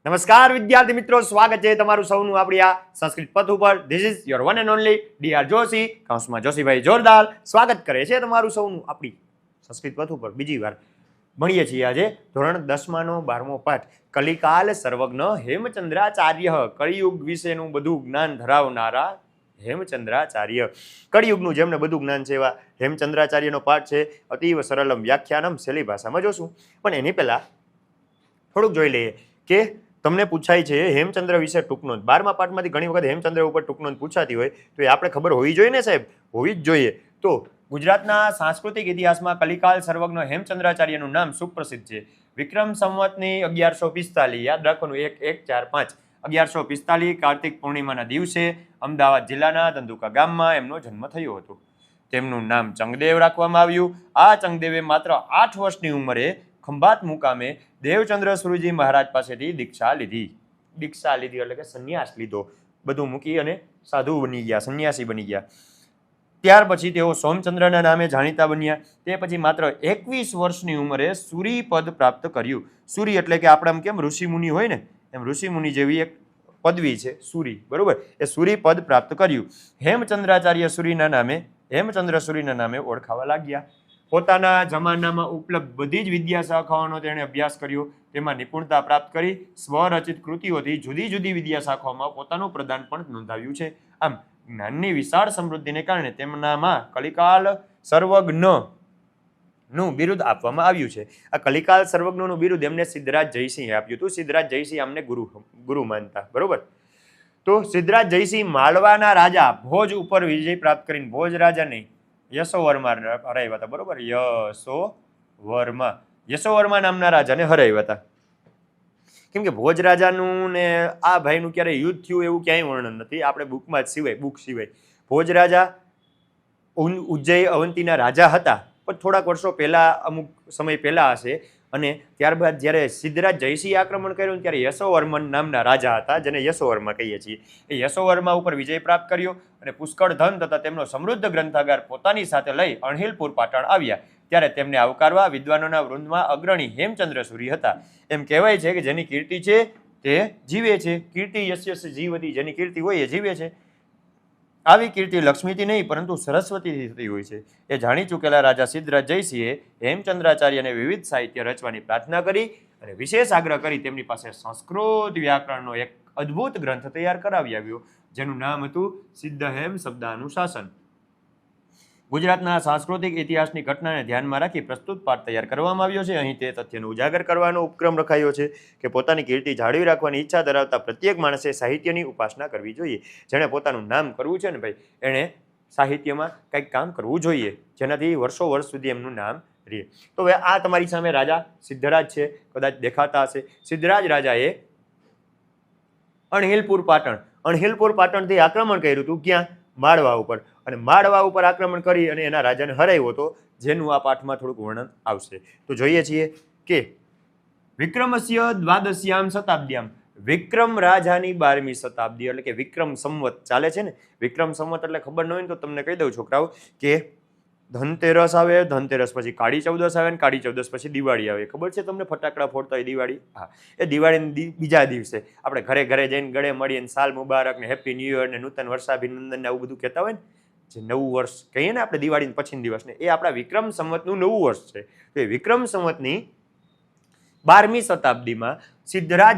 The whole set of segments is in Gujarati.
નમસ્કાર વિદ્યાર્થી મિત્રો, સ્વાગત છે તમારું સૌનું આપણી આ સંસ્કૃત પથ ઉપર. This is your one and only DR Joshi, કૌંસમાં જોશીભાઈ જોરદાર સ્વાગત કરે છે તમારું સૌનું આપણી સંસ્કૃત પથ ઉપર. બીજી વાર ભણીએ છીએ આજે ધોરણ 10નો 12મો પાઠ કલિકાલ સર્વજ્ઞ હેમચંદ્રાચાર્ય. કળિયુગ વિશેનું બધું જ્ઞાન ધરાવનારા હેમચંદ્રાચાર્ય. કળિયુગનું જેમને બધું જ્ઞાન છે એવા હેમચંદ્રાચાર્યનો પાઠ છે. અતીવ સરળમ વ્યાખ્યાનમ, સહેલી ભાષામાં જોશું. પણ એની પહેલા થોડુંક જોઈ લઈએ કે તમને પૂછાય છે હેમચંદ્ર વિશે ટૂંકનોંધ. 12મા પાઠમાંથી ઘણી વખત હેમચંદ્ર ઉપર ટૂંકનોંધ પૂછાતી હોય તો એ આપણે ખબર હોવી જોઈએ ને સાહેબ, હોવી જ જોઈએ. તો ગુજરાતના સાંસ્કૃતિક ઇતિહાસમાં કલિકાલ સર્વજ્ઞ હેમચંદ્રાચાર્યનું નામ સુપ્રસિદ્ધ છે. વિક્રમ સંવતની 1145, યાદ રાખવાનું 1145, 1145 કાર્તિક પૂર્ણિમાના દિવસે અમદાવાદ જિલ્લાના ધંધુકા ગામમાં એમનો જન્મ થયો હતો. તેમનું નામ ચંગદેવ રાખવામાં આવ્યું. આ ચંગદેવે માત્ર 8 વર્ષની ઉંમરે ખંભાત મુકામે દેવચંદ્ર સુરજી મહારાજ પાસેથી દીક્ષા લીધી. દીક્ષા લીધી એટલે કે સંન્યાસ લીધો. બધું મૂકી અને સાધુ બની ગયા, સંન્યાસી બની ગયા. ત્યાર પછી તેઓ સોમચંદ્રના નામે જાણીતા બન્યા. તે પછી માત્ર 21 વર્ષની ઉંમરે સુરી પદ પ્રાપ્ત કર્યું. સુરી એટલે કે આપણે કેમ ઋષિમુનિ હોય ને, એમ ઋષિમુનિ જેવી એક પદવી છે સુરી, બરોબર? એ સુરી પદ પ્રાપ્ત કર્યું. હેમચંદ્રાચાર્ય સુરીના નામે, હેમચંદ્ર સુરીના નામે ઓળખાવા લાગ્યા. પોતાના જમાનામાં ઉપલબ્ધ બધી જ વિદ્યા શાખાઓનો તેણે અભ્યાસ કર્યો. તેમાં નિપુણતા પ્રાપ્ત કરી સ્વરચિત કૃતિઓથી જુદી જુદી વિદ્યા શાખાઓમાં પોતાનું પ્રદાન પણ નોંધાવ્યું છે. આમ જ્ઞાનની વિશાળ સમૃદ્ધિને કારણે તેમનામાં કલિકાલ સર્વજ્ઞનું બિરુદ આપવામાં આવ્યું છે. આ કલિકાલ સર્વજ્ઞનું બિરુદ એમને સિદ્ધરાજ જયસિંહે આપ્યું હતું. સિદ્ધરાજ જયસિંહ અમને ગુરુ માનતા, બરોબર? તો સિદ્ધરાજ જયસિંહ માળવાના રાજા ભોજ ઉપર વિજય પ્રાપ્ત કરીને, ભોજ રાજા નહીં, યશોવર્મા હરાવ્યા હતા, બરોબર? યશોવર્મા નામના રાજાને હરાવ્યા હતા. કેમ કે ભોજ રાજાનું ને આ ભાઈનું ક્યારેય યુદ્ધ થયું એવું ક્યાંય વર્ણન નથી આપણે બુકમાં જ સિવાય, બુક સિવાય. ભોજ રાજા ઉજ્જૈન અવંતીના રાજા હતા, પણ થોડાક વર્ષો પહેલા, અમુક સમય પહેલા હશે. અને ત્યારબાદ જ્યારે સિદ્ધરાજ જયસિંહ આક્રમણ કર્યું ત્યારે યશોવર્મન નામના રાજા હતા, જેને યશોવર્મા કહીએ છીએ. એ યશોવર્મા ઉપર વિજય પ્રાપ્ત કર્યો અને પુષ્કળ ધન તથા તેમનો સમૃદ્ધ ગ્રંથાગાર પોતાની સાથે લઈ અણહિલપુર પાટણ આવ્યા. ત્યારે તેમને આવકારવા વિદ્વાનોના વૃંદમાં અગ્રણી હેમચંદ્ર સુરી હતા. એમ કહેવાય છે કે જેની કીર્તિ છે તે જીવે છે. કીર્તિ યસ્ય જીવતી, જેની કીર્તિ હોય એ જીવે છે. આવી કીર્તિ લક્ષ્મીથી નહીં પરંતુ સરસ્વતીથી થતી હોય છે. એ જાણી ચૂકેલા રાજા સિદ્ધરાજ જયસિંહે હેમચંદ્રાચાર્યને વિવિધ સાહિત્ય રચવાની પ્રાર્થના કરી અને વિશેષ આગ્રહ કરી તેમની પાસે સંસ્કૃત વ્યાકરણનો એક અદ્ભુત ગ્રંથ તૈયાર કરાવી આવ્યો, જેનું નામ હતું સિદ્ધહેમ શબ્દાનુશાસન. ગુજરાતના સાંસ્કૃતિક ઇતિહાસની ઘટનાને ધ્યાનમાં રાખી પ્રસ્તુત પાઠ તૈયાર કરવામાં આવ્યો છે. અહીં તે તથ્યને ઉજાગર કરવાનો ઉપક્રમ રખાયો છે કે પોતાની કીર્તિ જાળવી રાખવાની ઈચ્છા ધરાવતા પ્રત્યેક માણસે સાહિત્યની ઉપાસના કરવી જોઈએ. જેણે પોતાનું નામ કરવું છે ને ભાઈ, એણે સાહિત્યમાં કંઈક કામ કરવું જોઈએ, જેનાથી વર્ષો વર્ષ સુધી એમનું નામ રહે. તો હવે આ તમારી સામે રાજા સિદ્ધરાજ છે, કદાચ દેખાતા હશે. સિદ્ધરાજ રાજાએ અણહિલપુર પાટણથી આક્રમણ કર્યું હતું. ક્યાં? માળવા ઉપર. અને માળવા ઉપર આક્રમણ કરી અને એના રાજાને હરાવ્યો હતો, જેનું આ પાઠમાં થોડુંક વર્ણન આવશે. તો જોઈએ છીએ કે વિક્રમસ્ય દ્વાદશ્યામ શતાબ્દ્યામ, વિક્રમ રાજાની 12મી શતાબ્દી એટલે કે વિક્રમ સંવત ચાલે છે ને. વિક્રમ સંવત એટલે ખબર ન હોય તો તમને કહી દઉં છોકરાઓ કે ધનતેરસ આવે, ધનતેરસ પછી કાળી ચૌદસ આવે, કાળી ચૌદસ પછી દિવાળી આવે. ખબર છે તમને? ફટાકડા ફોડતા હોય દિવાળી. હા, એ દિવાળીના બીજા દિવસે આપણે ઘરે ઘરે જઈને ગળે મળીને સાલ મુબારક ને હેપી ન્યૂ યર ને નૂતન વર્ષાભિનંદન ને આવું બધું કહેતા હોય ને, જે નવું વર્ષ કહીએ ને આપણે દિવાળી પછીના દિવસને, એ આપણા વિક્રમ સંવતનું નવું વર્ષ છે. તો એ વિક્રમ સંવતની 12મી શતાબ્દીમાં સિદ્ધરાજ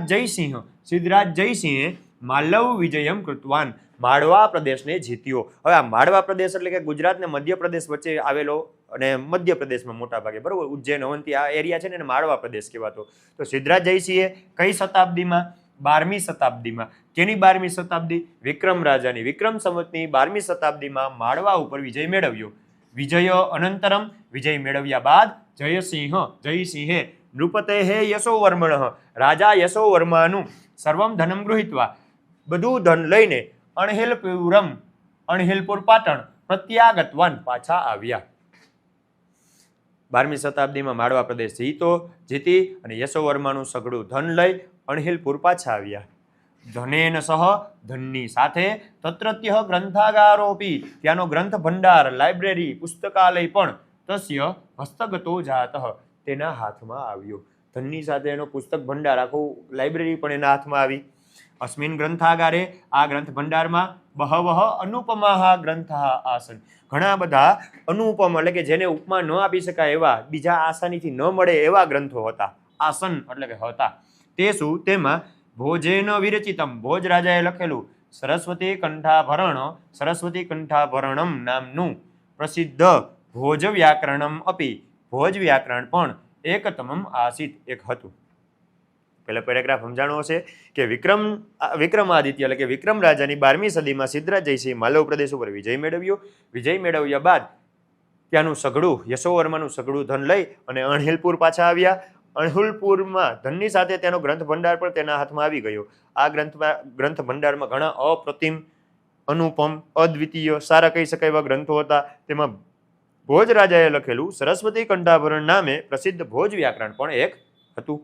જયસિંહે માલવ વિજયમ કૃતવાન, માળવા પ્રદેશને જીત્યો. હવે આ માળવા પ્રદેશ એટલે કે ગુજરાત ને મધ્યપ્રદેશ વચ્ચે આવેલો અને મધ્યપ્રદેશમાં મોટા ભાગે, બરોબર, ઉજ્જૈન અવંતી આ એરિયા છે ને એને માળવા પ્રદેશ કહેવાતો. તો સિદ્ધરાજ જયસિંહે કઈ શતાબ્દીમાં? 12મી શતાબ્દીમાં. કેની 12મી શતાબ્દી? વિક્રમ રાજાની. વિક્રમ સંવતની 12મી શતાબ્દીમાં માળવા ઉપર વિજય મેળવ્યો. વિજય અનંતરમ, વિજય મેળવ્યા બાદ જયસિંહે નૃપતેહે યશોવર્મણ, રાજા યશોવર્માનું સર્વમ ધનમ ગૃહીત્વા, બધું ધન લઈને અણહિલપુર પાટણ પ્રત્યાગતવાન, પાછા આવ્યા. 12મી શતાબ્દીમાં માળવા પ્રદેશ જીતી અને યશોવર્માનું સઘળું ધન લઈ અણહિલપુર પાછા આવ્યા. ધનેન સહ, ધનની સાથે, તત્રત્ય ગ્રંથાગારોપી, ત્યાંનો ગ્રંથ ભંડાર, લાઇબ્રેરી, પુસ્તકાલય પણ તસ્ય હસ્તગતો જાતઃ, તેના હાથમાં આવ્યો. ધનની સાથે એનો પુસ્તક ભંડાર, આખું લાઇબ્રેરી પણ એના હાથમાં આવી. અસ્મિન ગ્રંથાગારે, આ ગ્રંથ ભંડારમાં બહવઃ અનુપમાઃ ગ્રંથાઃ આસન, ઘણા બધા અનુપમ એટલે કે જેને ઉપમા ન આપી શકાય એવા, બીજા આસાનીથી ન મળે એવા ગ્રંથો હતા. આસન એટલે કે હતા. તે શું? તેમાં ભોજેન વિરચિતમ, ભોજ રાજાએ લખેલું સરસ્વતી કંઠાભરણ, સરસ્વતી કંઠાભરણમ નામનું પ્રસિદ્ધ ભોજ વ્યાકરણમ અપી, ભોજ વ્યાકરણ પણ એકતમમ આસિત, એક હતું. પહેલા પેરેગ્રાફ સમજાણો હશે કે વિક્રમાદિત્ય એટલે કે વિક્રમ રાજાની 12મી સદીમાં સિદ્ધરાજ જયસિંહ માલવ પ્રદેશ ઉપર વિજય મેળવ્યો. વિજય મેળવ્યા બાદ ત્યાંનું સઘળું, યશોવર્માનું સઘળું ધન લઈ અને અણહિલપુર પાછા આવ્યા. અણહિલપુરમાં ધનની સાથે તેનો ગ્રંથ ભંડાર પણ તેના હાથમાં આવી ગયો. આ ગ્રંથ ભંડારમાં ઘણા અપ્રતિમ, અનુપમ, અદ્વિતીય, સારા કહી શકાય એવા ગ્રંથો હતા. તેમાં ભોજ રાજાએ લખેલું સરસ્વતી કંઠાભરણ નામે પ્રસિદ્ધ ભોજ વ્યાકરણ પણ એક હતું.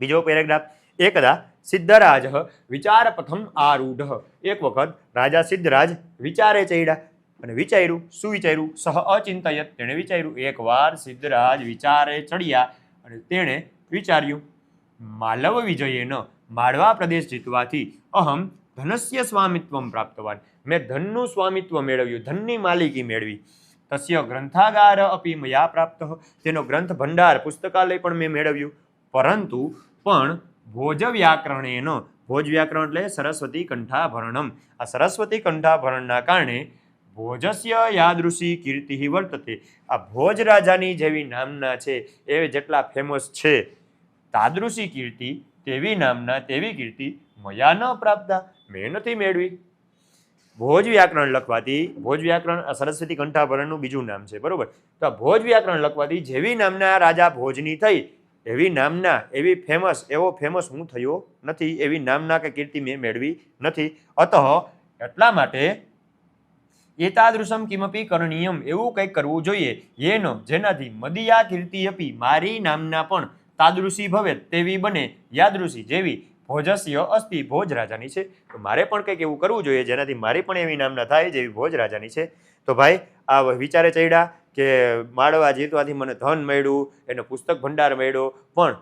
બીજો પેરેગ્રાફ. એકદા સિદ્ધરાજ વિચાર પથમ આરૂઢ, એક વખત રાજા સિદ્ધરાજ વિચારે ચડ્યા અને વિચાર્યું. શું વિચાર્યું? સહ અચિંતયત, તેણે વિચાર્યું. એકવાર સિદ્ધરાજ વિચારે ચડ્યા અને તેણે વિચાર્યું, માલવ વિજયેન, માળવા પ્રદેશ જીતવાથી અહમ ધનસ્ય સ્વામિત્વમ પ્રાપ્તવાન, મેં ધનનું સ્વામિત્વ મેળવ્યું, ધનની માલિકી મેળવી. તસ્ય ગ્રંથાગાર અપી મયા પ્રાપ્ત, તેનો ગ્રંથ ભંડાર, પુસ્તકાલય પણ મેં મેળવ્યું. પરંતુ પણ ભોજ વ્યાકરણેન, ભોજ વ્યાકરણ એટલે સરસ્વતી કંઠાભરણમ, આ સરસ્વતી કંઠાભરણના કારણે ભોજસ્ય યાદૃશી કીર્તિ વર્તતે, આ ભોજ રાજાની જેવી નામના છે એ જેટલા ફેમસ છે, તાદૃશી કીર્તિ, તેવી નામના, તેવી કીર્તિ મયા ન પ્રાપ્ત, મેં નથી મેળવી. ભોજ વ્યાકરણ લખવાથી, ભોજ વ્યાકરણ સરસ્વતી કંઠાભરણનું બીજું નામ છે, બરોબર? તો આ ભોજ વ્યાકરણ લખવાથી જેવી નામના રાજા ભોજની થઈ એવી નામના, એવી ફેમસ, એવો ફેમસ હું થયો નથી, એવી નામના કે કીર્તિ મેં મેળવી નથી. અતઃ એટલા માટે એતાદૃશમ કિમપી કરણીયમ, એવું કંઈક કરવું જોઈએ, યેનો, જેનાથી મદિયા કીર્તિ અપી, મારી નામના પણ તાદૃશી ભવેત, તેવી બને, યાદૃશી, જેવી ભોજસ્ય અસ્તિ, ભોજ રાજાની છે. તો મારે પણ કંઈક એવું કરવું જોઈએ જેનાથી મારી પણ એવી નામના થાય જેવી ભોજ રાજાની છે. તો ભાઈ આ વિચારે ચડ્યા કે માળવા જીતવાથી મને ધન મળ્યું, એનો પુસ્તક ભંડાર મળ્યો, પણ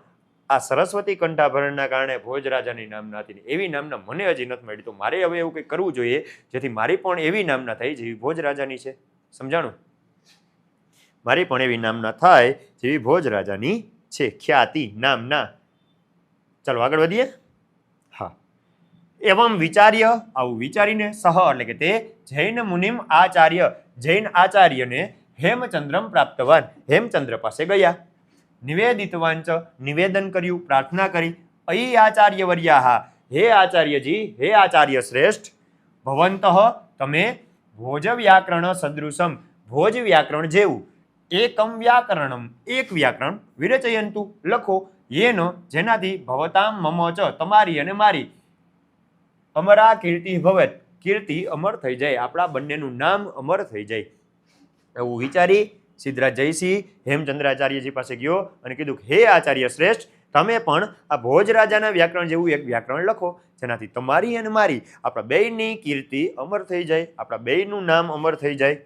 આ સરસ્વતી કંઠાભરણના કારણે ભોજ રાજાની નામના હતી, એવી નામના મને હજી નથી મળી. તો મારે હવે એવું કંઈક કરવું જોઈએ જેથી મારી પણ એવી નામના થાય જેવી ભોજ રાજાની છે. સમજાણું? મારી પણ એવી નામના થાય જેવી ભોજ રાજાની છે, ખ્યાતિ, નામના. ચાલો આગળ વધીએ. હા, એવમ વિચાર્ય, આવું વિચારીને, સહ એટલે કે તે જૈન મુનિમ આચાર્ય, જૈન આચાર્યને હેમચંદ્રમ પ્રાપ્તવાન, હેમચંદ્ર પાસે ગયા. નિવેદિતવાંચ, નિવેદન કર્યું, પ્રાર્થના કરી. અયી આચાર્ય વર્યાહ, હે આચાર્યજી, હે આચાર્ય શ્રેષ્ઠ, ભવંતઃ, તમે ભોજ વ્યાકરણ સદૃશમ, ભોજ વ્યાકરણ જેવું, એકમ વ્યાકરણમ, એક વ્યાકરણ, વિરચયંતુ, લખો, યેનો, જેનાથી ભવતામ મમ ચ, તમારી અને મારી, અમરા કીર્તિ ભવેત, કીર્તિ અમર થઈ જાય, આપણા બંનેનું નામ અમર થઈ જાય. એવું વિચારી સિદ્ધરાજ જયસિંહ હેમચંદ્રાચાર્યજી પાસે ગયો અને કીધું, હે આચાર્ય શ્રેષ્ઠ, તમે પણ આ ભોજ રાજાના વ્યાકરણ જેવું એક વ્યાકરણ લખો જેનાથી તમારી અને મારી, આપણા બેયની કીર્તિ અમર થઈ જાય, આપણા બેયનું નામ અમર થઈ જાય.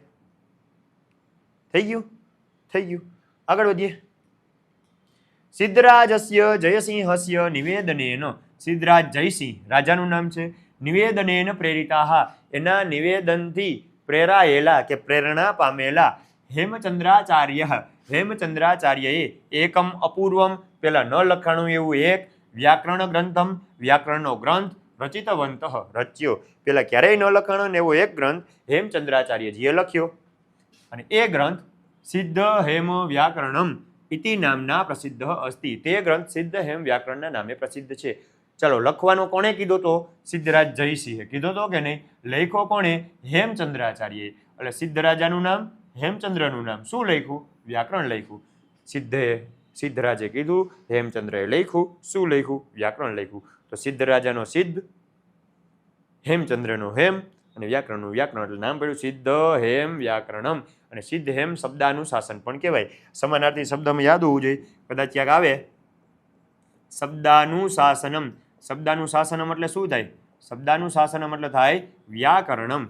થઈ ગયું? થઈ ગયું. આગળ વધીએ. સિદ્ધરાજસ્ય જયસિંહસ્ય નિવેદનેન, સિદ્ધરાજ જયસિંહ રાજાનું નામ છે, નિવેદનેન પ્રેરિતાહ, એના નિવેદનથી પ્રેરાયેલા કે પ્રેરણા પામેલા, હેમચંદ્રાચાર્ય, હેમચંદ્રાચાર્યએ એકમ અપૂર્વમ, પેલા ન લખાણું એવું એક, વ્યાકરણ ગ્રંથમ, વ્યાકરણનો ગ્રંથ, રચિતવંત, રચ્યો, પેલા ક્યારેય ન લખાણો ને એવો એક ગ્રંથ હેમચંદ્રાચાર્યજીએ લખ્યો. અને એ ગ્રંથ સિદ્ધ હેમ વ્યાકરણમ ઇતિ નામના પ્રસિદ્ધ અસ્તિ, તે ગ્રંથ સિદ્ધ હેમ વ્યાકરણના નામે પ્રસિદ્ધ છે. ચલો, લખવાનો કોણે કીધો તો? સિદ્ધરાજ જયસિંહે કીધો તો કે નહીં? લખ્યો કોણે? હેમચંદ્રાચાર્યએ. એટલે સિદ્ધ રાજાનું નામ, હેમચંદ્રનું નામ, શું લખ્યું? વ્યાકરણ લખ્યું. સિદ્ધરાજે કીધું, હેમચંદ્રએ લખ્યું, શું લખ્યું? વ્યાકરણ લખ્યું. તો સિદ્ધ રાજાનો સિદ્ધ, હેમચંદ્રનો હેમ અને વ્યાકરણનું વ્યાકરણ, એટલે નામ પડ્યું સિદ્ધ હેમ વ્યાકરણમ. અને સિદ્ધ હેમ શબ્દાનું શાસન પણ કહેવાય. સમાનાર્થી શબ્દમાં યાદ હોવું જોઈએ, કદાચ ક્યાંક આવે શબ્દાનું શાસનમ, શબ્દાનું શાસનમ એટલે શું થાય? શબ્દાનું શાસનમ એટલે થાય વ્યાકરણમ,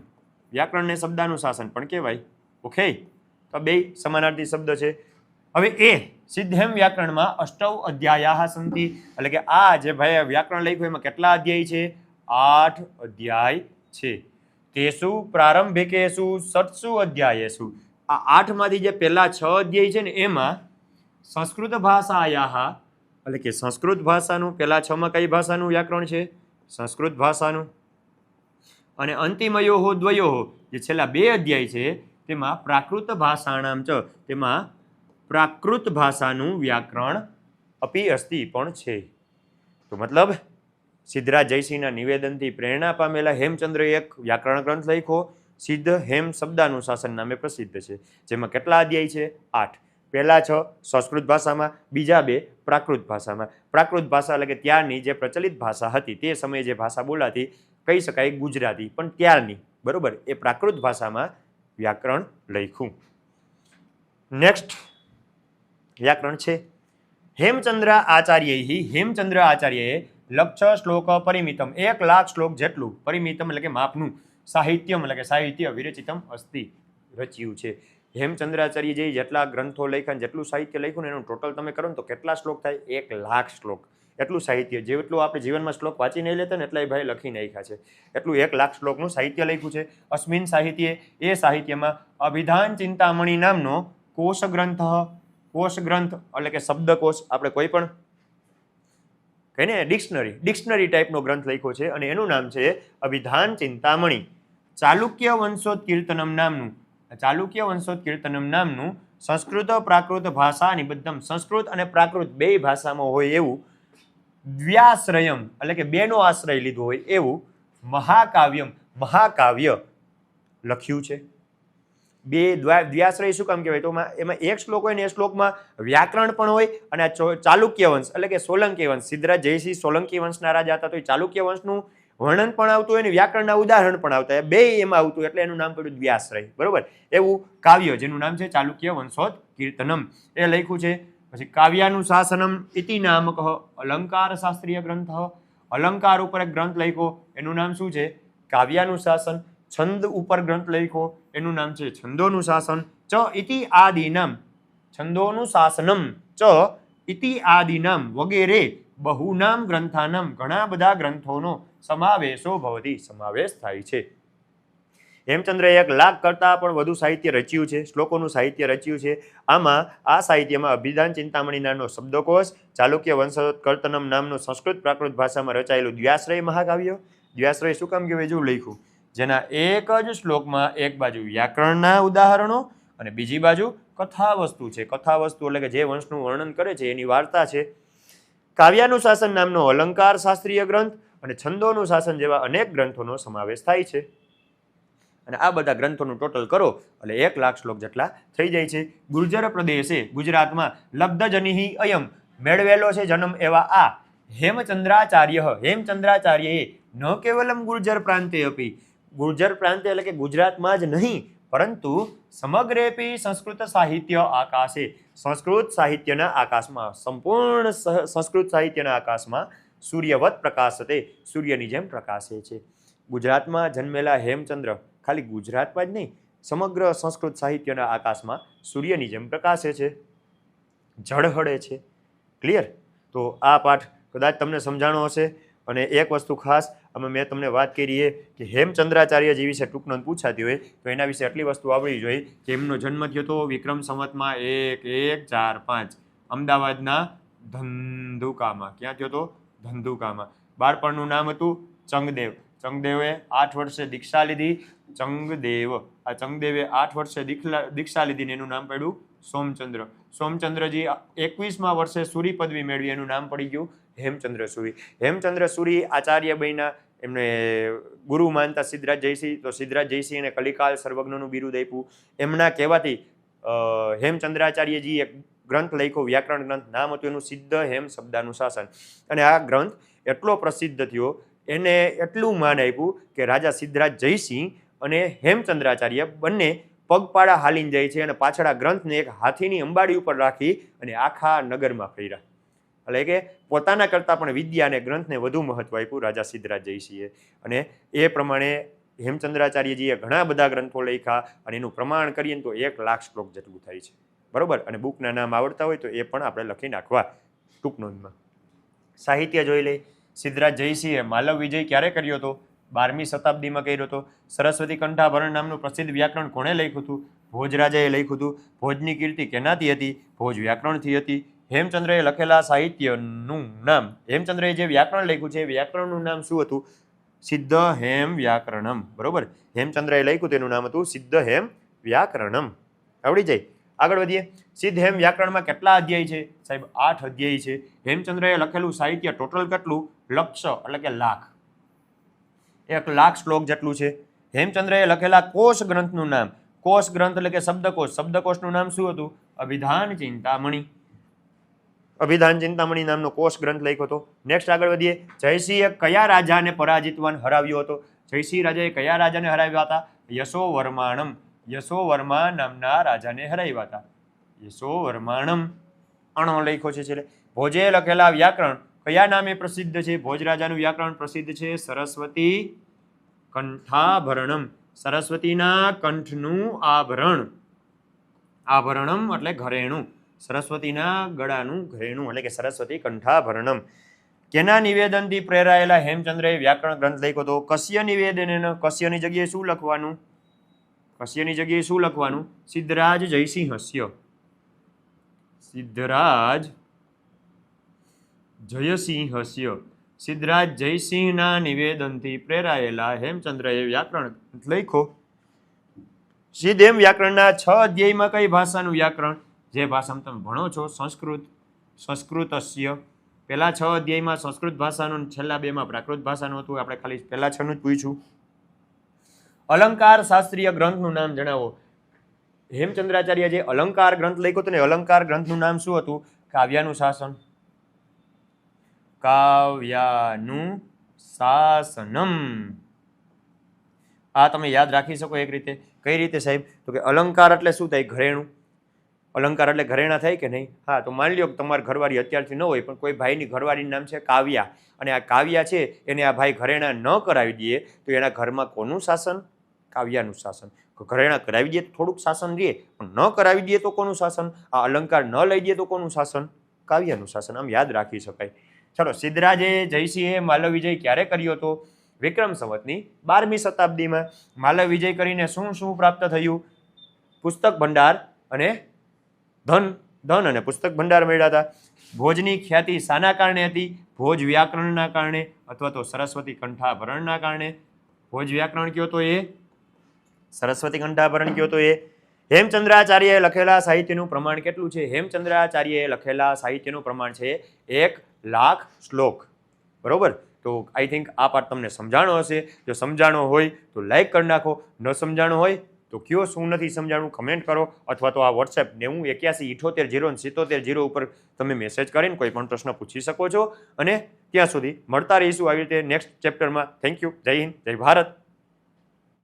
વ્યાકરણને શબ્દાનું શાસન પણ કહેવાય. ઓકે, તો બે સમાનાર્થી શબ્દ છે. હવે એ સિદ્ધેમ વ્યાકરણમાં અષ્ટૌ અધ્યાયા સંતિ, એટલે કે આ જે ભાઈ વ્યાકરણ લખ્યું એમાં કેટલા અધ્યાય છે? 8 અધ્યાય છે. તેસુ પ્રારંભિકેસુ સત્સુ અધ્યાયેસુ, આ 8 માંથી જે પહેલા 6 અધ્યાય છે ને એમાં સંસ્કૃત ભાષાયાહ, એટલે કે સંસ્કૃત ભાષાનું પહેલા 6 માં કઈ ભાષાનું વ્યાકરણ છે? સંસ્કૃત ભાષાનું. અને અંતિમયોહો દ્વયોહો, જે છેલ્લા 2 અધ્યાય છે તેમાં પ્રાકૃત ભાષાણામ ચ, તેમાં પ્રાકૃત ભાષાનું વ્યાકરણ અપી અસ્તિ પણ છે. તો મતલબ સિદ્ધરાજ જયસિંહના નિવેદનથી પ્રેરણા પામેલા હેમચંદ્રએ એક વ્યાકરણ ગ્રંથ લખ્યો, સિદ્ધ હેમ શબ્દાનુશાસન નામે પ્રસિદ્ધ છે, જેમાં કેટલા અધ્યાય છે? 8. પહેલા 6 સંસ્કૃત ભાષામાં, બીજા 2 પ્રાકૃત ભાષામાં. પ્રાકૃત ભાષા એટલે કે ત્યારની જે પ્રચલિત ભાષા હતી, તે સમયે જે ભાષા બોલાતી, કહી શકાય ગુજરાતી, પણ ત્યારની, બરોબર, એ પ્રાકૃત ભાષામાં વ્યાકરણ લખ્યું. નેક્સ્ટ વ્યાકરણ છે હેમચંદ્ર આચાર્ય. હેમચંદ્ર આચાર્યએ લક્ષ શ્લોક પરિમિતમ, 1 લાખ શ્લોક જેટલું, પરિમિતમ એટલે કે માપનું, સાહિત્યમ એટલે કે સાહિત્ય, વિરચિતમ અસ્તિ, રચ્યું છે. હેમચંદ્રાચાર્યજી જેટલા ગ્રંથો લખ્યા, જેટલું સાહિત્ય લખ્યું ને એનું ટોટલ તમે કરો ને તો કેટલા શ્લોક થાય? 1 લાખ શ્લોક. એટલું સાહિત્ય, જેટલું આપણે જીવનમાં શ્લોક વાંચી નહીં લેતા ને એટલા ભાઈ લખી નાખ્યા છે. એટલું 1 લાખ શ્લોકનું સાહિત્ય લખ્યું છે. અસ્મિન સાહિત્ય, એ સાહિત્યમાં અભિધાન ચિંતામણી નામનો કોશ ગ્રંથ, કોશ ગ્રંથ એટલે કે શબ્દકોશ, આપણે કોઈ પણ કહીએ ને ડિક્શનરી ટાઈપનો ગ્રંથ લખ્યો છે, અને એનું નામ છે અભિધાન ચિંતામણી. ચાલુક્ય વંશોત્કીર્તનમ નામનું, ચાલુક્ય વંશોત્કીર્તનમ નામનું સંસ્કૃત પ્રાકૃત ભાષા નિબદ્ધમ, સંસ્કૃત અને પ્રાકૃત બે ભાષામાં હોય એવું દ્વ્યાશ્રયમ એટલે કે બેનો આશ્રય લીધો હોય એવું મહાકાવ્યમ, મહાકાવ્ય લખ્યું છે. બે દ્વ્યાશ્રય શું કામ કહેવાય? તો એમાં એક શ્લોક હોય ને એ શ્લોકમાં વ્યાકરણ પણ હોય, અને ચાલુક્ય વંશ એટલે કે સોલંકી વંશ, સિદ્ધરાજ જયસિંહ સોલંકી વંશના રાજા હતા, તો એ ચાલુક્ય વંશનું વર્ણન પણ આવતું હોય ને વ્યાકરણના ઉદાહરણ પણ આવતા હોય, બે એમાં આવતું, એટલે એનું નામ પડ્યું દ્વ્યાશ્રય, બરોબર. એવું કાવ્ય જેનું નામ છે ચાલુક્ય વંશોત કીર્તનમ, એ લખ્યું છે. પછી કાવ્યાનુશાસનમ ઇતિ નામક અલંકાર શાસ્ત્રીય ગ્રંથ, અલંકાર ઉપર એક ગ્રંથ લખ્યો, એનું નામ શું છે? કાવ્યાનુશાસન. છંદ ઉપર ગ્રંથ લખ્યો, એનું નામ છે છંદોનુશાસન. ચ ઇતિ આદિનામ, છંદોનુશાસનમ ચ ઇતિ આદિનામ વગેરે બહુનામ ગ્રંથાનામ, ઘણા બધા ગ્રંથોનો સમાવેશો ભવતી, સમાવેશ થાય છે. હેમચંદ્રએ 1 લાખ કરતાં પણ વધુ સાહિત્ય રચ્યું છે, શ્લોકોનું સાહિત્ય રચ્યું છે. આમાં આ સાહિત્યમાં અભિધાન ચિંતામણી નામનો શબ્દકોશ, ચાલુક્ય વંશોત્કીર્તનમ નામનું સંસ્કૃત પ્રાકૃત ભાષામાં રચાયેલું દ્વ્યાશ્રય મહાકાવ્ય, દ્વ્યાશ્રય શું કામ કહેવાય? જેવું લખ્યું, જેના એક જ શ્લોકમાં એક બાજુ વ્યાકરણના ઉદાહરણો અને બીજી બાજુ કથા વસ્તુ છે. કથા વસ્તુ એટલે કે જે વંશનું વર્ણન કરે છે એની વાર્તા છે. કાવ્યાનુશાસન નામનો અલંકાર શાસ્ત્રીય ગ્રંથ અને છંદોનુશાસન જેવા અનેક ગ્રંથોનો સમાવેશ થાય છે. અને આ બધા ગ્રંથોનું ટોટલ કરો એટલે 1 લાખ શ્લોક જેટલા થઈ જાય છે. ગુર્જર પ્રદેશે, ગુજરાતમાં લબ્ધજનિહિ અયમ, મેળવેલો છે જન્મ એવા આ હેમચંદ્રાચાર્ય, હેમચંદ્રાચાર્યએ ન કેવલમ ગુર્જર પ્રાંતે અપી, ગુર્જર પ્રાંતે એટલે કે ગુજરાતમાં જ નહીં પરંતુ સમગ્રેપી સંસ્કૃત સાહિત્ય આકાશે, સંસ્કૃત સાહિત્યના આકાશમાં, સંપૂર્ણ સંસ્કૃત સાહિત્યના આકાશમાં સૂર્યવત પ્રકાશતે, સૂર્યની જેમ પ્રકાશે છે. ગુજરાતમાં જન્મેલા હેમચંદ્ર ખાલી ગુજરાતમાં જ નહીં, સમગ્ર સંસ્કૃત સાહિત્યના આકાશમાં સૂર્યની જેમ પ્રકાશે છે, ઝળહળે છે. ક્લિયર? તો આ પાઠ કદાચ તમને સમજાણો હશે. અને એક વસ્તુ ખાસ, આમાં મેં તમને વાત કરી કે હેમચંદ્રાચાર્યજી વિશે ટૂંકનોંધ પૂછાતી હોય તો એના વિશે આટલી વસ્તુ આવડવી જોઈએ કે એમનો જન્મ થયો હતો વિક્રમ સંવતમાં 1145 અમદાવાદના ધંધુકામાં. ક્યાં થયો હતો? ધંધુકામાં. બાળપણનું નામ હતું ચંગદેવ. ચંગદેવે 8 વર્ષે દીક્ષા લીધી. ચંગદેવ, આ ચંગદેવે 8 વર્ષે દીક્ષા લીધી, એનું નામ પડ્યું સોમચંદ્ર. સોમચંદ્રજી 21મા વર્ષે સૂરી પદવી મેળવી, એનું નામ પડી ગયું હેમચંદ્ર સૂરી. હેમચંદ્ર સૂરી આચાર્ય બન્યા, એમને ગુરુ માનતા સિદ્ધરાજ જયસિંહ, તો સિદ્ધરાજ જયસિંહને કલિકાલ સર્વજ્ઞનું બિરુદ આપ્યું. એમના કહેવાથી હેમચંદ્રાચાર્યજી એક ગ્રંથ લખ્યો, વ્યાકરણ ગ્રંથ, નામ હતું એનું સિદ્ધ હેમ શબ્દાનુશાસન. અને આ ગ્રંથ એટલો પ્રસિદ્ધ થયો, એને એટલું માન આપ્યું કે રાજા સિદ્ધરાજ જયસિંહ અને હેમચંદ્રાચાર્ય બંને પગપાળા હાલીને જાય છે અને પાછળ આ ગ્રંથને એક હાથીની અંબાડી ઉપર રાખી અને આખા નગરમાં ફર્યા. એટલે કે પોતાના કરતાં પણ વિદ્યા અને ગ્રંથને વધુ મહત્વ આપ્યું રાજા સિદ્ધરાજ જયસિંહે. અને એ પ્રમાણે હેમચંદ્રાચાર્યજીએ ઘણા બધા ગ્રંથો લખ્યા અને એનું પ્રમાણ કરીએ તો 1 લાખ શ્લોક જેટલું થાય છે. બરોબર, અને બુકના નામ આવડતા હોય તો એ પણ આપણે લખી નાખવા ટૂંક નોંધમાં. સાહિત્ય જોઈ લઈ. સિદ્ધરાજ જયસિંહે માલવ વિજય ક્યારે કર્યો હતો? 12મી શતાબ્દીમાં કર્યો હતો. સરસ્વતી કંઠાભરણ નામનું પ્રસિદ્ધ વ્યાકરણ કોણે લખ્યું હતું? ભોજરાજાએ લખ્યું હતું. ભોજની કીર્તિ કેનાથી હતી? ભોજ વ્યાકરણથી હતી. હેમચંદ્રએ લખેલા સાહિત્યનું નામ, હેમચંદ્રએ જે વ્યાકરણ લખ્યું છે વ્યાકરણનું નામ શું હતું? સિદ્ધ હેમ વ્યાકરણમ. બરોબર, હેમચંદ્રએ લખ્યું તેનું નામ હતું સિદ્ધ હેમ વ્યાકરણમ. આવડી જાય. આગળ વધીએ. સિદ્ધ હેમ વ્યાકરણમાં કેટલા અધ્યાય છે? સાહેબ 8 અધ્યાય છે. હેમચંદ્રએ લખેલું સાહિત્ય ટોટલ કેટલું? લક્ષ એટલે કે લાખ, 1 લાખ શ્લોક જેટલું છે. હેમચંદ્રએ લખેલા કોષ ગ્રંથનું નામ, કોષ ગ્રંથ એટલે કે શબ્દકોશ, શબ્દકોશનું નામ શું હતું? અભિધાન ચિંતામણી. અભિધાન ચિંતામણી નામનો કોષ ગ્રંથ લખ્યો હતો. નેક્સ્ટ આગળ વધીએ. જયસિંહે કયા રાજાને પરાજિતવાન હરાવ્યો હતો? જયસિંહ રાજાએ કયા રાજાને હરાવ્યા હતા? યશોવર્માણમ. યશોવર્મા નામના રાજાને હરાવ્યા હતા. યશોવર્માણમ અણો લખ્યો છે છેલ્લે. ભોજે લખેલા વ્યાકરણ કયા નામે પ્રસિદ્ધ છે? ભોજ રાજાનું વ્યાકરણ પ્રસિદ્ધ છે સરસ્વતી કંઠાભરણમ. સરસ્વતીના કંઠનું આભરણ. આભરણમ એટલે ઘરેણું. સરસ્વતીના ગળાનું ઘરેણું એટલે કે સરસ્વતી કંઠાભરણમ. કેના નિવેદનથી પ્રેરાયેલા હેમચંદ્રએ વ્યાકરણ ગ્રંથ લખ્યો હતો? કશ્ય નિવેદન. કશ્યની જગ્યાએ શું લખવાનું? કશ્યની જગ્યાએ શું લખવાનું? સિદ્ધરાજ જયસિંહસ્ય. સિદ્ધરાજ જયસિંહસ્ય. સિદ્ધરાજ જયસિંહના નિવેદનથી પ્રેરાયેલા હેમચંદ્રએ વ્યાકરણ લખ્યો. સિદ્ધ હેમ વ્યાકરણના 6 અધ્યાયમાં કઈ ભાષાનું વ્યાકરણ? જે ભાષામાં તમે ભણો છો સંસ્કૃત. સંસ્કૃતસ્ય. પહેલા 6 અધ્યાયમાં સંસ્કૃત ભાષાનું, છેલ્લા 2માં પ્રાકૃત ભાષાનું હતું. આપણે ખાલી પહેલા 6 નું જ પૂછ્યું. અલંકાર શાસ્ત્રીય ગ્રંથનું નામ જણાવો. હેમચંદ્રાચાર્ય જે અલંકાર ગ્રંથ લખ્યો હતો ને, અલંકાર ગ્રંથનું નામ શું હતું? કાવ્યાનું શાસન. કાવ્યાનું શાસનમ. આ તમે યાદ રાખી શકો એક રીતે. કઈ રીતે સાહેબ? તો કે અલંકાર એટલે શું થાય? ઘરેણું. અલંકાર એટલે ઘરેણા થાય કે નહીં? હા, તો માની લો કે તમારી ઘરવાળી અત્યારથી ન હોય, પણ કોઈ ભાઈની ઘરવાળીનું નામ છે કાવ્યા, અને આ કાવ્યા છે એને આ ભાઈ ઘરેણા ન કરાવી દે તો એના ઘરમાં કોનું શાસન? કાવ્યાનું શાસન. ઘરેણા કરાવી દે તો થોડુંક શાસન રહે, પણ ન કરાવી દે તો કોનું શાસન? આ અલંકાર ન લઈ દે તો કોનું શાસન? કાવ્યાનું શાસન. આમ યાદ રાખી શકાય. ચલો, સિદ્ધરાજે જયસિંહે માલવ વિજય ક્યારે કર્યો હતો? વિક્રમ સંવતની 12મી શતાબ્દીમાં. માલવ વિજય કરીને શું શું પ્રાપ્ત થયું? પુસ્તક ભંડાર અને ધન અને પુસ્તક ભંડાર મળ્યા હતા. ભોજની ખ્યાતિ શાના કારણે હતી? ભોજ વ્યાકરણના કારણે અથવા તો સરસ્વતી કંઠાભરણના કારણે. ભોજ વ્યાકરણ કયો તો એ, સરસ્વતી કંઠાભરણ કયો તો એ. હેમચંદ્રાચાર્યએ લખેલા સાહિત્યનું પ્રમાણ કેટલું છે? હેમચંદ્રાચાર્યએ લખેલા સાહિત્યનું પ્રમાણ છે 1 લાખ શ્લોક. બરોબર. તો આઈ થિંક આ પાર્ટ તમને સમજાણો હશે. જો સમજાણો હોય તો લાઈક કરી નાખો, ન સમજાણો હોય તો કયો શું નથી સમજાણું કમેન્ટ કરો, અથવા તો આ વોટ્સએપ 9081780770 ઉપર તમે મેસેજ કરીને કોઈ પણ પ્રશ્ન પૂછી શકો છો. અને ત્યાં સુધી મળતા રહીશું આવી રીતે નેક્સ્ટ ચેપ્ટરમાં. Thank you. જય હિન્દ, જય ભારત.